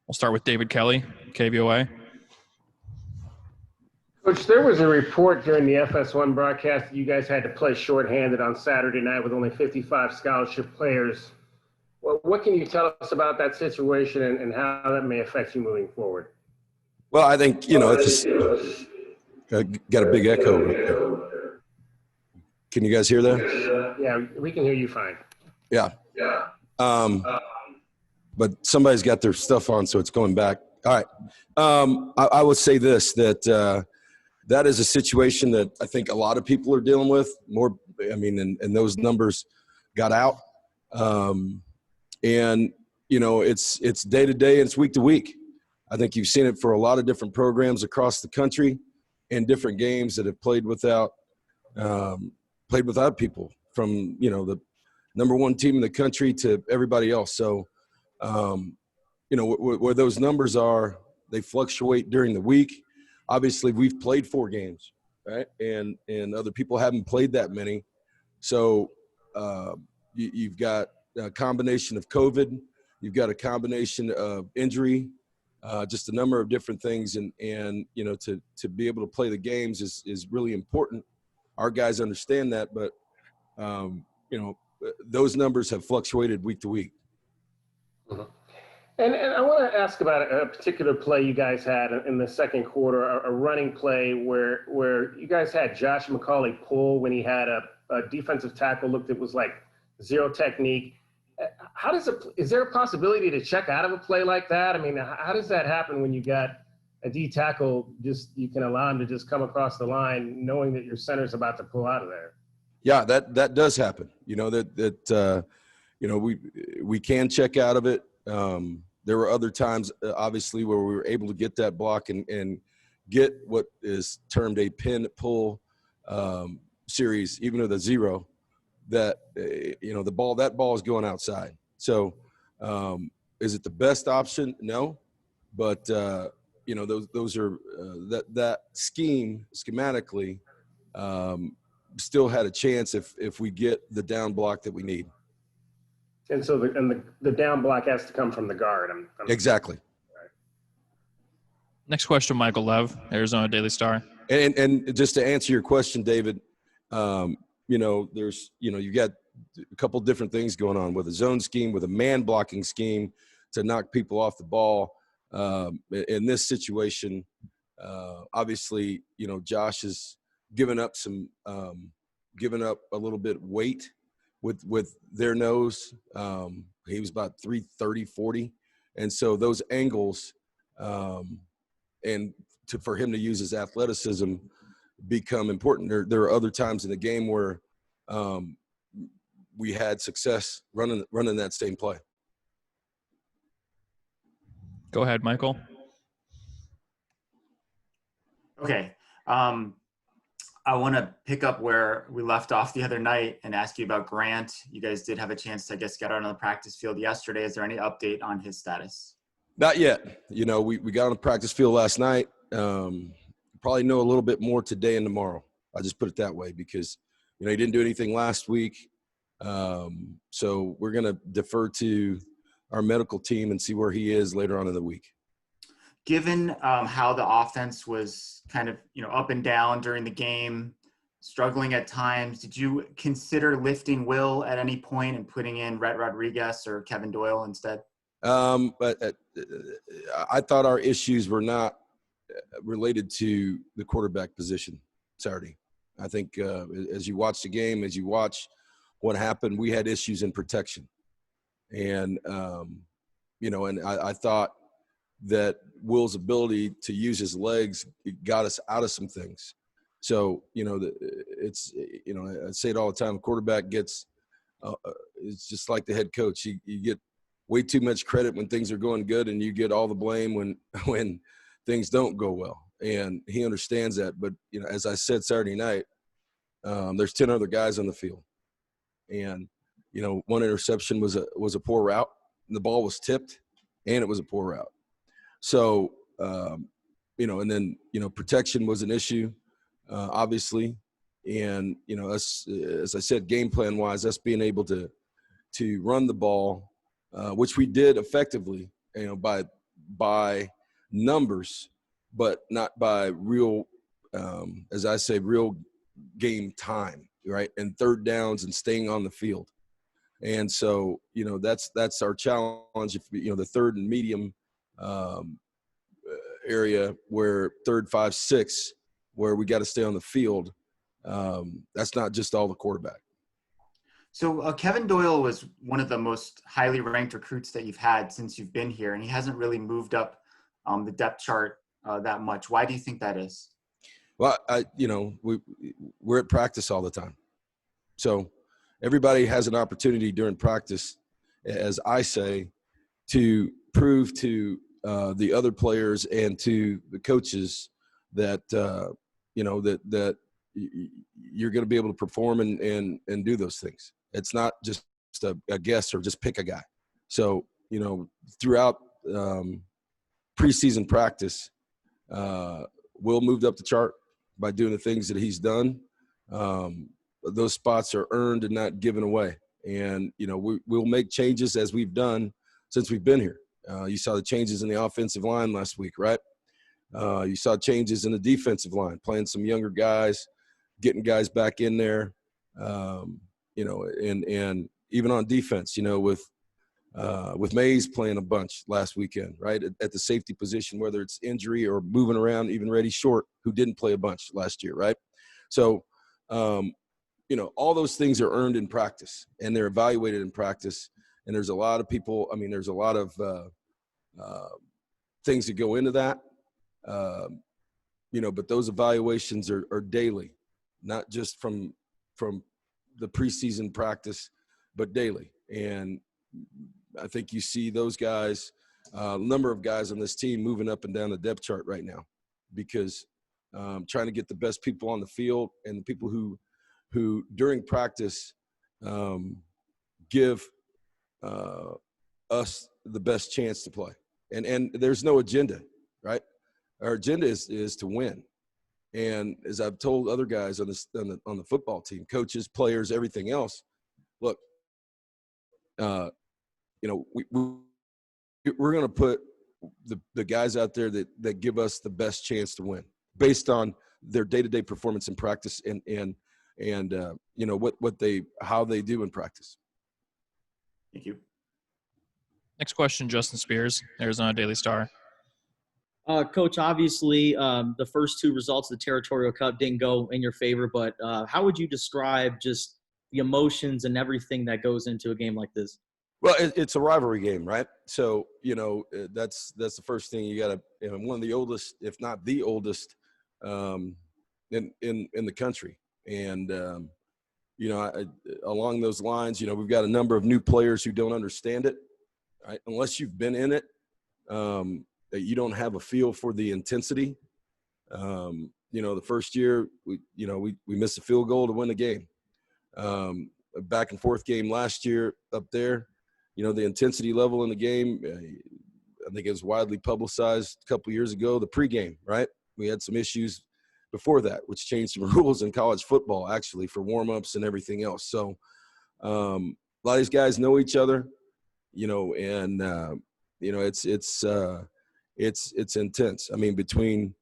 We'll start with David Kelly, KVOA. Coach, there was a report during the FS1 broadcast that you guys had to play shorthanded on Saturday night with only 55 scholarship players. Well, what can you tell us about that situation and how that may affect you moving forward? Well, I think, it's got a big echo right there. Can you guys hear that? Yeah, we can hear you fine. Yeah. But somebody's got their stuff on, so it's going back. All right. I would say this, that is a situation that I think a lot of people are dealing with more. I mean, and those numbers got out. It's day to day and it's week to week. I think you've seen it for a lot of different programs across the country and different games that have played without people from, the number one team in the country to everybody else. So, where those numbers are, they fluctuate during the week. Obviously, we've played 4 games, right? And other people haven't played that many. So you've got a combination of COVID. You've got a combination of injury, just a number of different things. And to be able to play the games is really important. Our guys understand that, but, those numbers have fluctuated week to week. Mm-hmm. And I want to ask about a particular play you guys had in the second quarter, a running play where you guys had Josh McCauley pull when he had a defensive tackle looked it was like zero technique. Is there a possibility to check out of a play like that? I mean, how does that happen when you got a D tackle, just you can allow him to just come across the line knowing that your center's about to pull out of there? Yeah, that does happen. We can check out of it. There were other times, obviously, where we were able to get that block and get what is termed a pin pull series, even with a zero. That that ball is going outside. So, is it the best option? No, but those are that scheme schematically still had a chance if we get the down block that we need. And so the down block has to come from the guard. Exactly. Right. Next question, Michael Lev, Arizona Daily Star. And just to answer your question, David, there's you've got a couple different things going on with a zone scheme, with a man blocking scheme to knock people off the ball. In this situation, obviously, Josh has given up a little bit weight with their nose. He was about 330, 40. And so those angles for him to use his athleticism become important. There are other times in the game where we had success running that same play. Go ahead, Michael. Okay. I want to pick up where we left off the other night and ask you about Grant. You guys did have a chance to, I guess, get out on the practice field yesterday. Is there any update on his status? Not yet. We got on the practice field last night. Probably know a little bit more today and tomorrow. I just put it that way because, he didn't do anything last week. So we're going to defer to our medical team and see where he is later on in the week. Given how the offense was kind of, up and down during the game, struggling at times, did you consider lifting Will at any point and putting in Rhett Rodriguez or Kevin Doyle instead? But I thought our issues were not related to the quarterback position Saturday. I think as you watch the game, as you watch what happened, we had issues in protection. And, and I thought that Will's ability to use his legs got us out of some things. So, it's, I say it all the time, a quarterback gets it's just like the head coach. You get way too much credit when things are going good and you get all the blame when things don't go well. And he understands that. But, as I said Saturday night, there's 10 other guys on the field. And, one interception was a poor route. And the ball was tipped, and it was a poor route. So, and then, protection was an issue, obviously. And, us, as I said, game plan wise, us being able to run the ball, which we did effectively, by by numbers, but not by real, as I say, real game time, right? And third downs and staying on the field. And so, that's our challenge. If the third and medium area, where third, 5, 6, where we got to stay on the field. That's not just all the quarterback. So Kevin Doyle was one of the most highly ranked recruits that you've had since you've been here, and he hasn't really moved up the depth chart that much. Why do you think that is? Well, we're at practice all the time. So everybody has an opportunity during practice, as I say, to prove to the other players and to the coaches that, that you're going to be able to perform and do those things. It's not just a guess or just pick a guy. So, throughout preseason practice, Will moved up the chart by doing the things that he's done. Those spots are earned and not given away. And, we'll make changes as we've done since we've been here. You saw the changes in the offensive line last week, right? You saw changes in the defensive line, playing some younger guys, getting guys back in there, and even on defense, with Mays playing a bunch last weekend, right, at the safety position, whether it's injury or moving around, even Reddy Short, who didn't play a bunch last year, right? So, all those things are earned in practice, and they're evaluated in practice. And there's a lot of people, there's a lot of things that go into that, but those evaluations are daily, not just from the preseason practice, but daily. And I think you see those guys, a number of guys on this team moving up and down the depth chart right now, because trying to get the best people on the field and the people who during practice give us the best chance to play. And there's no agenda, right? Our agenda is to win. And as I've told other guys on the football team, coaches, players, everything else, look, we're going to put the guys out there that give us the best chance to win based on their day-to-day performance in practice and how they do in practice. Thank you. Next question, Justin Spears, Arizona Daily Star. Coach, obviously the first two results of the Territorial Cup didn't go in your favor, but how would you describe just the emotions and everything that goes into a game like this? Well, it's a rivalry game, right? So, that's the first thing you got to, one of the oldest, if not the oldest, in the country. And, along those lines, we've got a number of new players who don't understand it, right? Unless you've been in it, that you don't have a feel for the intensity. The first year, we missed a field goal to win the game. A back and forth game last year up there, the intensity level in the game, I think it was widely publicized a couple of years ago, the pregame, right? We had some issues before that, which changed some rules in college football, actually, for warm-ups and everything else. So a lot of these guys know each other, and it's intense. Between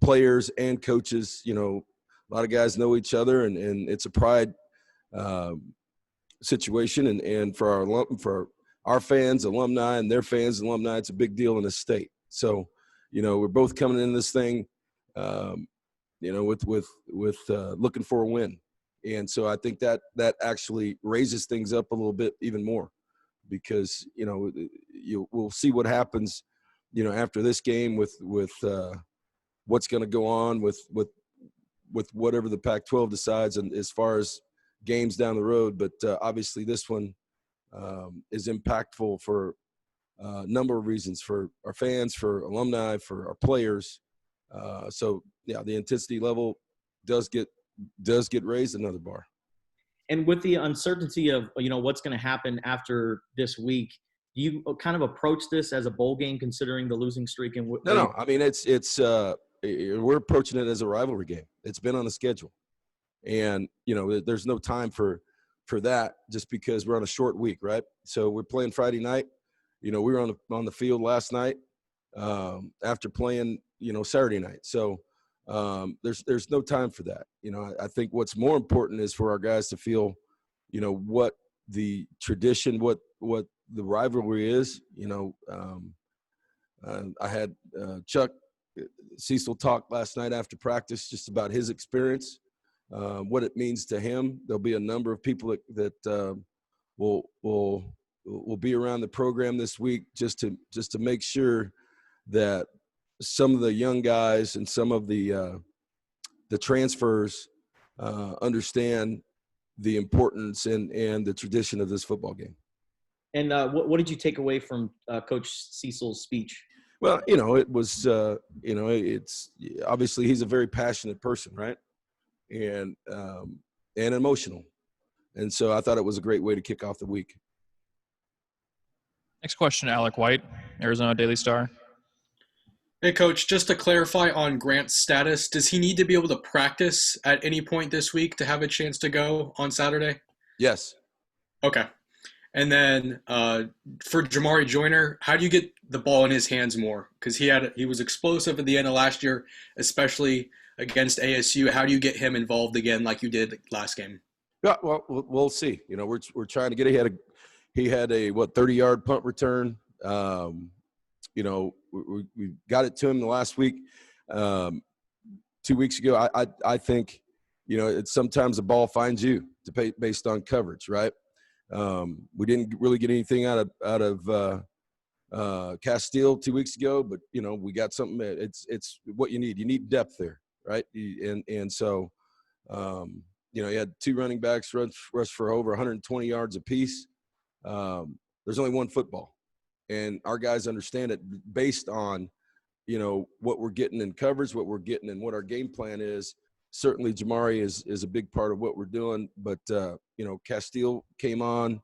players and coaches, a lot of guys know each other, and it's a pride situation. And for our fans, alumni, and their fans, alumni, it's a big deal in the state. So, we're both coming in this thing, with looking for a win. And so I think that actually raises things up a little bit even more, because, we'll see what happens, after this game with what's going to go on with whatever the Pac-12 decides, and as far as games down the road. But obviously this one is impactful for a number of reasons, for our fans, for alumni, for our players. So yeah, the intensity level does get raised another bar. And with the uncertainty of, what's going to happen after this week, do you kind of approach this as a bowl game, considering the losing streak? And No. It's we're approaching it as a rivalry game. It's been on the schedule, and there's no time for that, just because we're on a short week, right? So we're playing Friday night, we were on the field last night after playing, Saturday night. So there's no time for that. I think what's more important is for our guys to feel, what the tradition, what the rivalry is. I had Chuck Cecil talk last night after practice just about his experience, what it means to him. There'll be a number of people that will be around the program this week just to make sure that some of the young guys and some of the transfers understand the importance and the tradition of this football game. And what did you take away from Coach Cecil's speech? Well, it was, it's obviously he's a very passionate person, right? And emotional. And so I thought it was a great way to kick off the week. Next question, Alec White, Arizona Daily Star. Hey, Coach, just to clarify on Grant's status, does he need to be able to practice at any point this week to have a chance to go on Saturday? Yes. Okay. And then for Jamari Joyner, how do you get the ball in his hands more? Because he was explosive at the end of last year, especially against ASU. How do you get him involved again like you did last game? Yeah, well, we'll see. We're trying to get – he had a 30-yard punt return. We got it to him the last week. 2 weeks ago, I think, it's sometimes the ball finds you based on coverage, right? We didn't really get anything out of Castile 2 weeks ago, but we got something. It's what you need. You need depth there, right? So you had two running backs rush for over 120 yards apiece. There's only one football, and our guys understand it based on what we're getting in coverage, what we're getting, and what our game plan is. Certainly Jamari is a big part of what we're doing, but Castile came on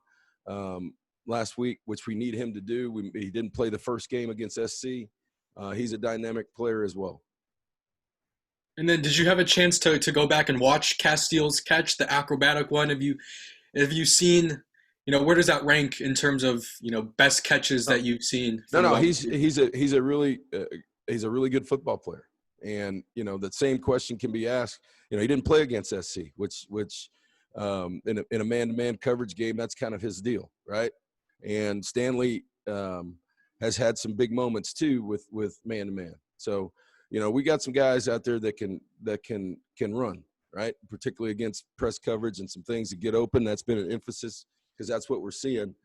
last week, which we need him to do. He didn't play the first game against SC. He's a dynamic player as well. And then did you have a chance to go back and watch Castile's catch, the acrobatic one? Have you seen, where does that rank in terms of, best catches that you've seen? No, he's a really good football player. And, the same question can be asked. He didn't play against SC, which in a man-to-man coverage game, that's kind of his deal, right? And Stanley has had some big moments too with man-to-man. So, we got some guys out there that can run, right? Particularly against press coverage and some things to get open. That's been an emphasis because that's what we're seeing.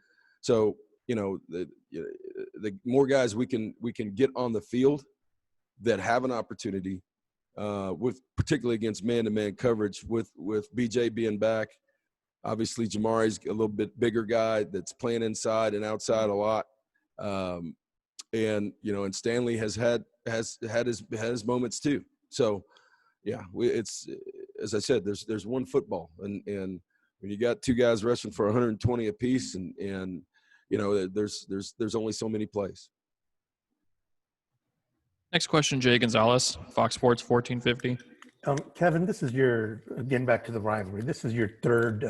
So, the more guys we can get on the field that have an opportunity, with particularly against man-to-man coverage, with BJ being back. Obviously, Jamari's a little bit bigger guy that's playing inside and outside a lot, and Stanley has had his moments too. So, yeah, it's as I said, there's one football, and when you got two guys rushing for 120 apiece, and there's only so many plays. Next question, Jay Gonzalez, Fox Sports 1450. Kevin, this is getting back to the rivalry. This is your third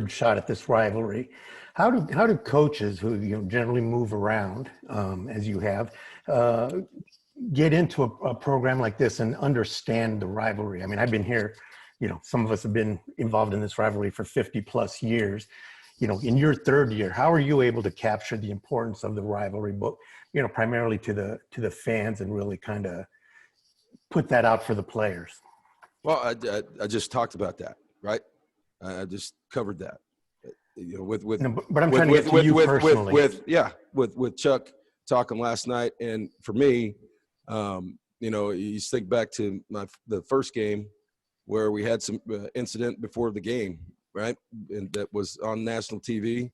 shot at this rivalry. How do coaches who generally move around as you have get into a program like this and understand the rivalry? I mean, I've been here. Some of us have been involved in this rivalry for 50 plus years. In your third year, how are you able to capture the importance of the rivalry, but primarily to the fans, and really kind of put that out for the players? Well, I just talked about that, right? I just covered that. But I'm trying to get to you personally. With Chuck talking last night, and for me, you think back to the first game where we had some incident before the game, right? And that was on national TV,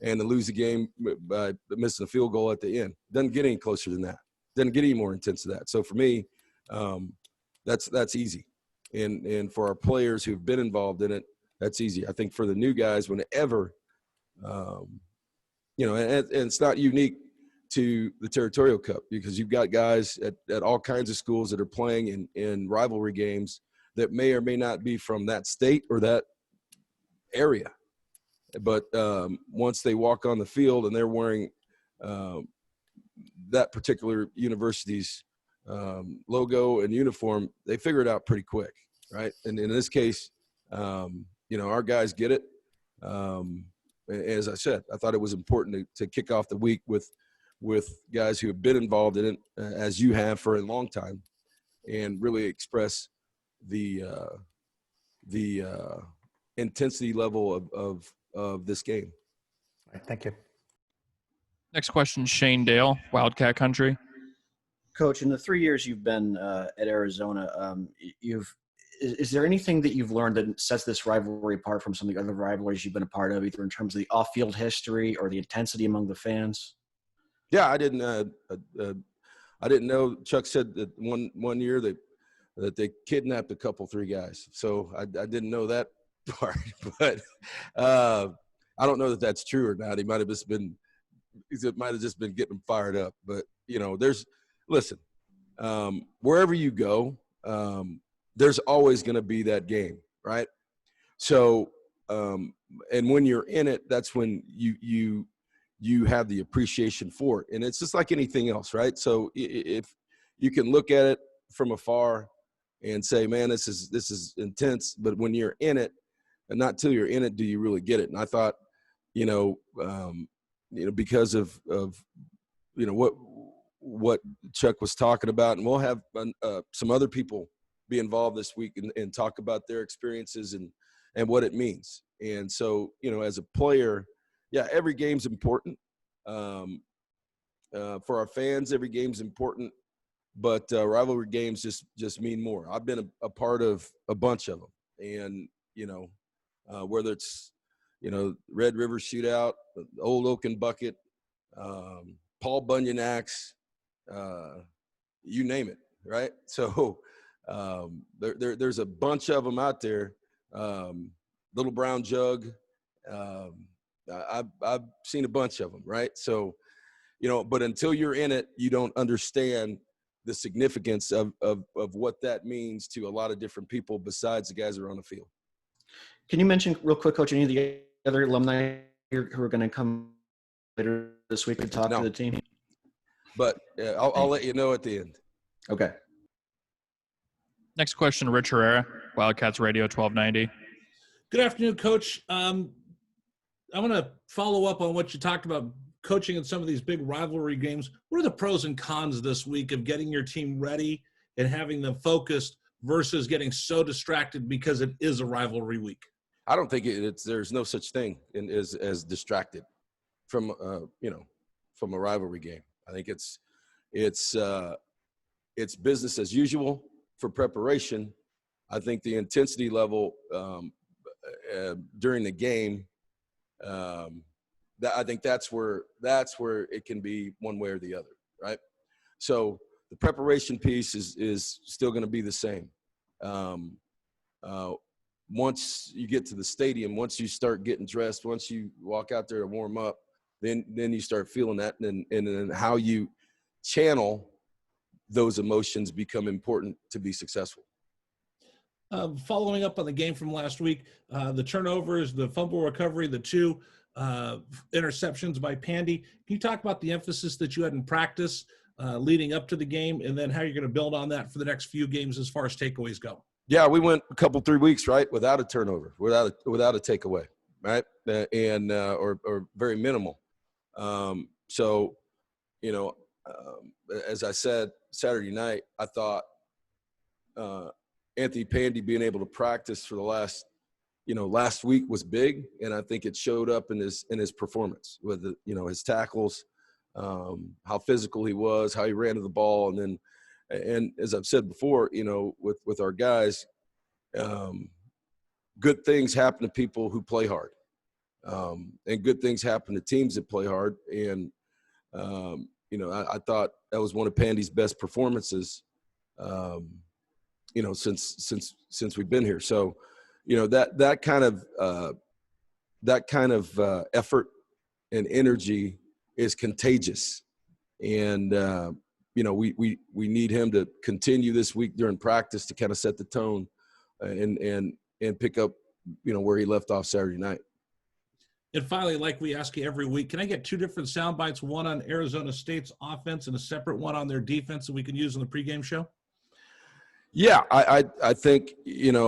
and to lose the game by missing a field goal at the end. Doesn't get any closer than that. Doesn't get any more intense than that. So for me, that's easy. And for our players who've been involved in it, that's easy. I think for the new guys, whenever, and it's not unique to the Territorial Cup, because you've got guys at all kinds of schools that are playing in rivalry games that may or may not be from that state or that area. But once they walk on the field and they're wearing that particular university's logo and uniform, they figure it out pretty quick, right? And in this case, our guys get it. As I said, I thought it was important to kick off the week with guys who have been involved in it, as you have for a long time, and really express the intensity level of this game. All right, thank you. Next question, Shane Dale, Wildcat Country. Coach, in the 3 years you've been at Arizona, is there anything that you've learned that sets this rivalry apart from some of the other rivalries you've been a part of, either in terms of the off-field history or the intensity among the fans? Yeah, I didn't know. Chuck said that one year that they kidnapped three guys. So I didn't know that part, but I don't know that that's true or not. It might have just been getting them fired up. But wherever you go, there's always going to be that game, right? So, and when you're in it, that's when you have the appreciation for it. And it's just like anything else, right? So if you can look at it from afar and say, man, this is intense, but when you're in it, and not till you're in it, do you really get it? And I thought, because of what Chuck was talking about, and we'll have some other people be involved this week and talk about their experiences and what it means. And so, as a player, yeah, every game's important. For our fans, every game's important, but rivalry games just mean more. I've been a part of a bunch of them, and whether it's Red River Shootout, Old Oaken Bucket, Paul Bunyan Axe, you name it, right? So there's a bunch of them out there. Little Brown Jug. I've seen a bunch of them, right? So, but until you're in it, you don't understand the significance of what that means to a lot of different people besides the guys that are on the field. Can you mention real quick, Coach, any of the other alumni here who are going to come later this week and talk to the team? But I'll let you know at the end. Okay. Next question, Rich Herrera, Wildcats Radio 1290. Good afternoon, Coach. I want to follow up on what you talked about, coaching in some of these big rivalry games. What are the pros and cons this week of getting your team ready and having them focused versus getting so distracted because it is a rivalry week? I don't think there's no such thing as distracted from from a rivalry game. I think it's business as usual for preparation. I think the intensity level during the game, I think that's where it can be one way or the other, right? So the preparation piece is still going to be the same. Once you get to the stadium, once you start getting dressed, once you walk out there to warm up, then you start feeling that, and then how you channel those emotions become important to be successul. Following up on the game from last week, the turnovers, the fumble recovery, the two interceptions by Pandy. Can you talk about the emphasis that you had in practice leading up to the game, and then how you're going to build on that for the next few games as far as takeaways go? Yeah, we went 3 weeks, right, without a turnover, without a takeaway, right, and or very minimal. So, as I said Saturday night, I thought Anthony Pandy being able to practice for the last week was big, and I think it showed up in his performance with his tackles, how physical he was, how he ran to the ball, and as I've said before, with our guys, good things happen to people who play hard, and good things happen to teams that play hard, and I thought that was one of Pandy's best performances, since we've been here. So, that kind of effort and energy is contagious, and we need him to continue this week during practice to kind of set the tone and pick up where he left off Saturday night. And finally, like we ask you every week, can I get 2 different sound bites, one on Arizona State's offense and a separate one on their defense that we can use in the pregame show? Yeah, I think they've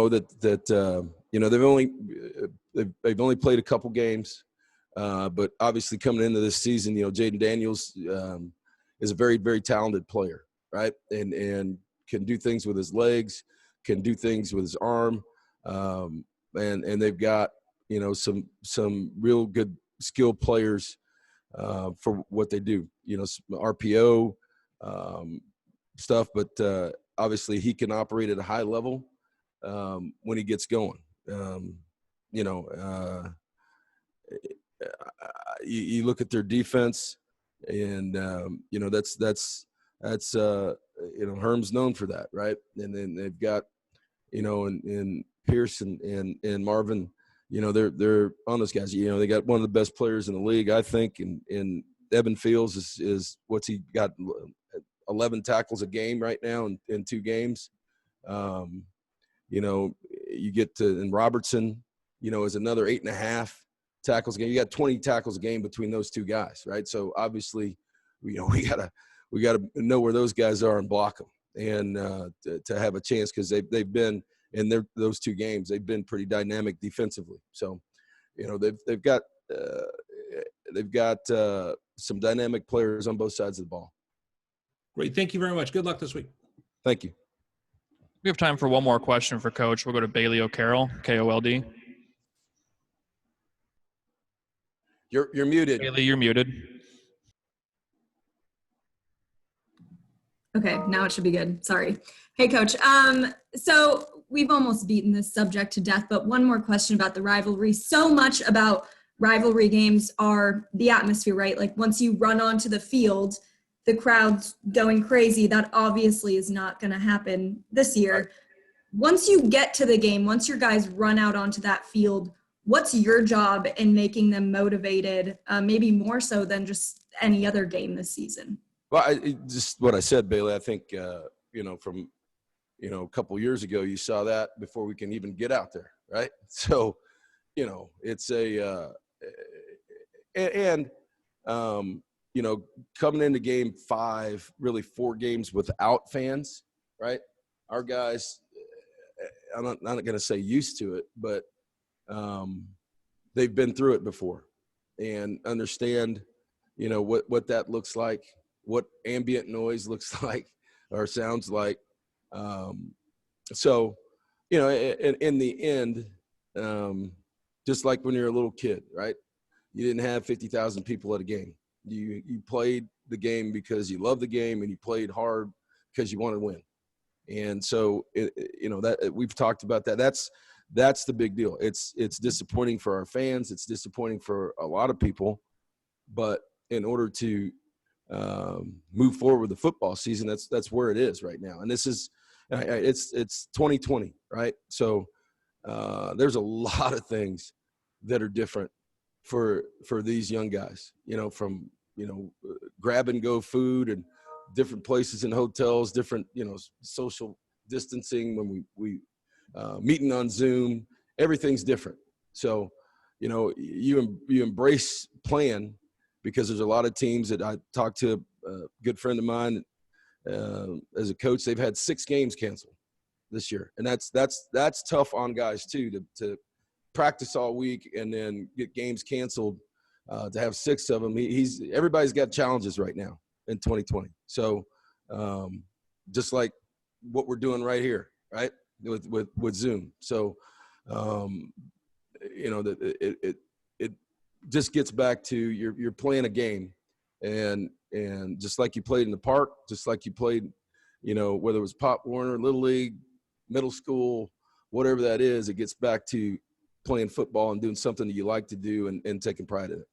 only played a couple games, but obviously coming into this season, Jaden Daniels is a very, very talented player, right? And can do things with his legs, can do things with his arm, and they've got some real good skilled players for what they do. Some RPO stuff, but obviously he can operate at a high level when he gets going. You look at their defense, and that's Herm's known for that, right? And then they've got in Pierce and Marvin, they're on those guys. They got one of the best players in the league, I think, and Evan Fields is what's he got, 11 tackles a game right now in 2 games. You get to, and Robertson, is another 8.5 tackles a game. You got 20 tackles a game between those 2 guys, right? So obviously, we gotta know where those guys are and block them, and to have a chance, because they've been in those 2 games, they've been pretty dynamic defensively. So, they've got some dynamic players on both sides of the ball. Great. Thank you very much. Good luck this week. Thank you. We have time for one more question for Coach. We'll go to Bailey O'Carroll, KOLD. You're muted. Bailey, you're muted. Okay, now it should be good. Sorry. Hey, Coach. So we've almost beaten this subject to death, but one more question about the rivalry. So much about rivalry games are the atmosphere, right? Like once you run onto the field, the crowd's going crazy. That obviously is not going to happen this year. Once you get to the game, once your guys run out onto that field, what's your job in making them motivated, maybe more so than just any other game this season? Well, just what I said, Bailey, I think, from, a couple years ago, you saw that before we can even get out there, right? So, it's coming into game 5, really 4 games without fans, right? Our guys, I'm not going to say used to it, but they've been through it before and understand, what that looks like, what ambient noise looks like or sounds like. So, in the end, just like when you're a little kid, right? You didn't have 50,000 people at a game. You played the game because you love the game, and you played hard because you want to win. And so, that we've talked about that. That's the big deal. It's disappointing for our fans. It's disappointing for a lot of people. But in order to move forward with the football season, that's where it is right now. And this is it's 2020, right? So there's a lot of things that are different for these young guys. From grab and go food and different places in hotels, different social distancing when we meeting on Zoom. Everything's different. So you embrace playing, because there's a lot of teams that I talked to. A good friend of mine as a coach, they've had 6 games canceled this year, and that's tough on guys too, to practice all week and then get games canceled. To have 6 of them, everybody's got challenges right now in 2020. So just like what we're doing right here, right, with Zoom. So it just gets back to you're playing a game, and just like you played in the park, just like you played, whether it was Pop Warner, Little League, middle school, whatever that is, it gets back to playing football and doing something that you like to do and taking pride in it.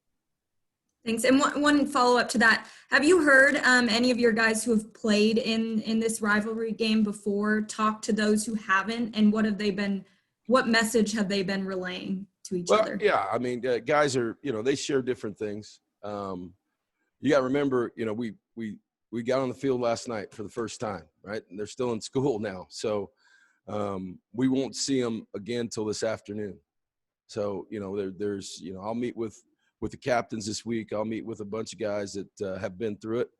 Thanks. And one follow-up to that. Have you heard any of your guys who have played in this rivalry game before talk to those who haven't, and what message have they been relaying to each other? Yeah, I mean, guys are, they share different things. You got to remember, we got on the field last night for the first time, right? And they're still in school now. So we won't see them again till this afternoon. So, there's, I'll meet with the captains this week. I'll meet with a bunch of guys that have been through it.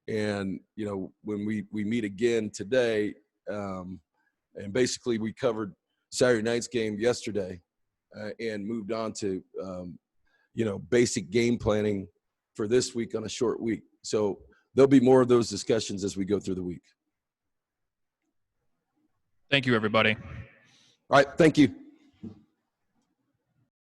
And, when we meet again today, and basically we covered Saturday night's game yesterday and moved on to, basic game planning for this week on a short week. So there'll be more of those discussions as we go through the week. Thank you, everybody. All right. Thank you.